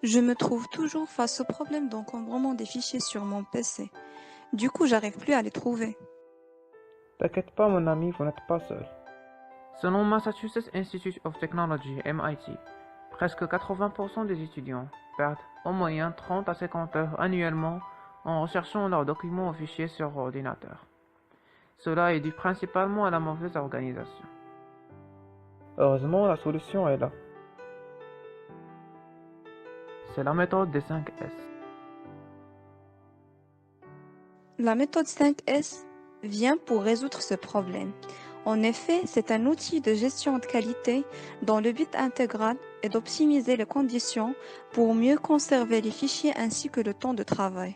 Je me trouve toujours face au problème d'encombrement des fichiers sur mon PC. Du coup, j'arrive plus à les trouver. T'inquiète pas mon ami, vous n'êtes pas seul. Selon Massachusetts Institute of Technology, MIT, presque 80% des étudiants perdent en moyenne 30 à 50 heures annuellement en recherchant leurs documents ou fichiers sur ordinateur. Cela est dû principalement à la mauvaise organisation. Heureusement, la solution est là. C'est la méthode des 5 S. La méthode 5S vient pour résoudre ce problème. En effet, c'est un outil de gestion de qualité dont le but intégral est d'optimiser les conditions pour mieux conserver les fichiers ainsi que le temps de travail.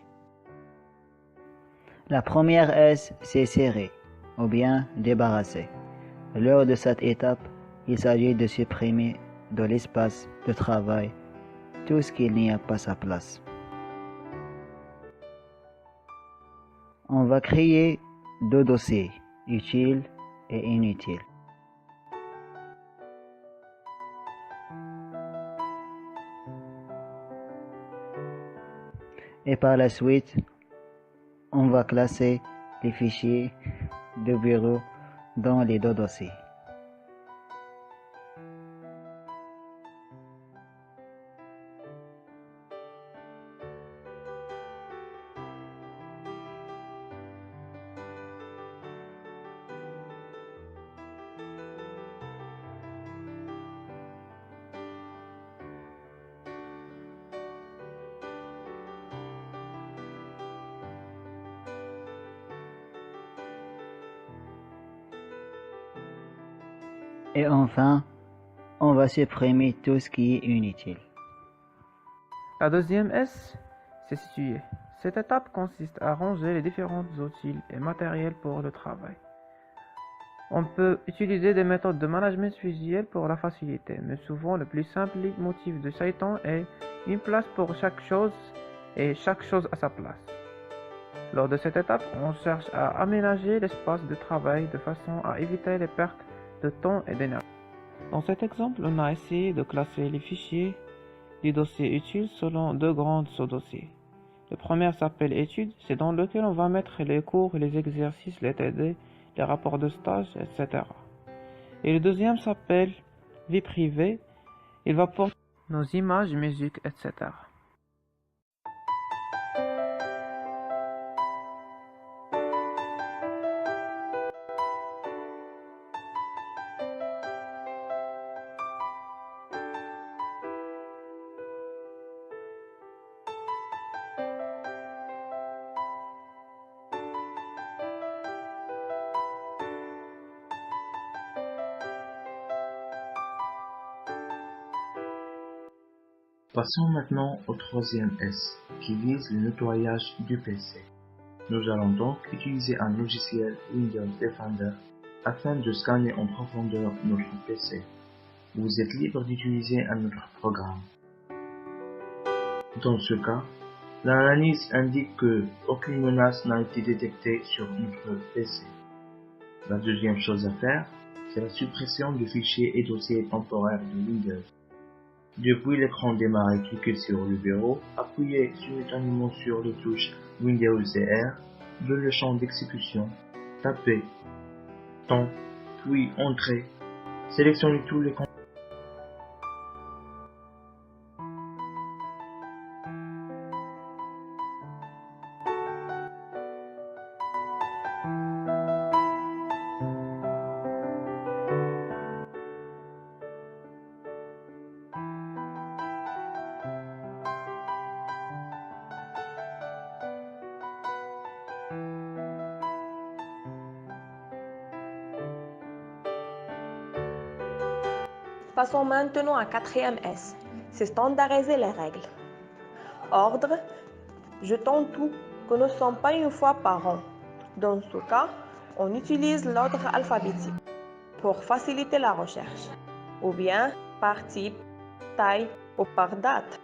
La première S, c'est serrer, ou bien débarrasser. Lors de cette étape, il s'agit de supprimer de l'espace de travail tout ce qui n'y a pas sa place. On va créer deux dossiers, utiles et inutiles. Et par la suite, on va classer les fichiers de bureau dans les deux dossiers. Et enfin, on va supprimer tout ce qui est inutile. La deuxième S, c'est situer. Cette étape consiste à ranger les différents outils et matériels pour le travail. On peut utiliser des méthodes de management visuel pour la facilité, mais souvent le plus simple motif de Satan est une place pour chaque chose et chaque chose à sa place. Lors de cette étape, on cherche à aménager l'espace de travail de façon à éviter les pertes de temps et d'énergie. Dans cet exemple, on a essayé de classer les fichiers des dossiers utiles selon deux grands sous-dossiers. Le premier s'appelle études, c'est dans lequel on va mettre les cours, les exercices, les TD, les rapports de stage, etc. Et le deuxième s'appelle vie privée, il va porter nos images, musique, etc. Passons maintenant au troisième S, qui vise le nettoyage du PC. Nous allons donc utiliser un logiciel Windows Defender afin de scanner en profondeur notre PC. Vous êtes libre d'utiliser un autre programme. Dans ce cas, l'analyse indique que aucune menace n'a été détectée sur notre PC. La deuxième chose à faire, c'est la suppression du fichier et dossiers temporaires de Windows. Depuis l'écran démarrer, cliquez sur le verrou, appuyez simultanément sur les touches Windows et R, dans le champ d'exécution, tapez temps, puis Entrée, sélectionnez tous les Passons maintenant à quatrième S, c'est standardiser les règles. Ordre, jetons tout que nous ne sommes pas une fois par an. Dans ce cas, on utilise l'ordre alphabétique pour faciliter la recherche, ou bien par type, taille ou par date.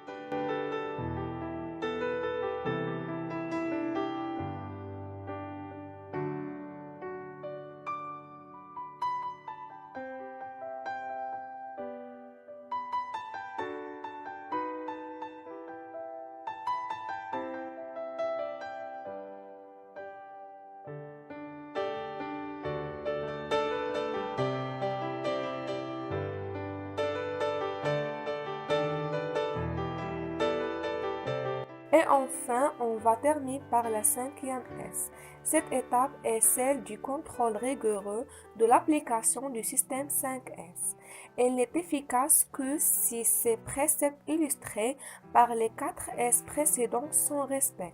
Et enfin, on va terminer par la 5e S. Cette étape est celle du contrôle rigoureux de l'application du système 5S. Elle n'est efficace que si ces préceptes illustrés par les 4 S précédents sont respectés.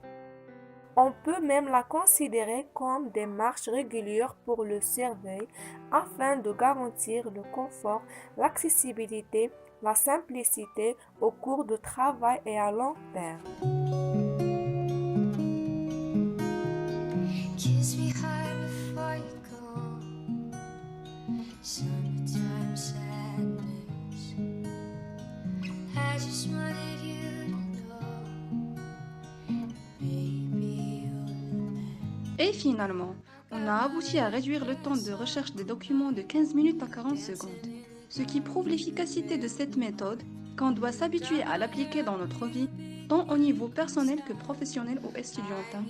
On peut même la considérer comme des marches régulières pour le cerveau afin de garantir le confort, l'accessibilité, la simplicité au cours de travail et à long terme. Kiss me hard before you go. Summertime sadness. I just wanted you to know. Baby, you're the man. Et finalement, on a abouti à réduire le temps de recherche des documents de 15 minutes à 40 secondes, ce qui prouve l'efficacité de cette méthode qu'on doit s'habituer à l'appliquer dans notre vie, tant au niveau personnel que professionnel ou estudiantin.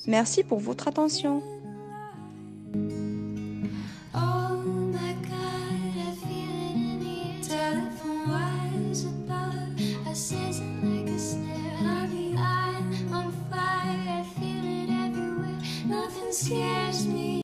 Merci pour votre attention.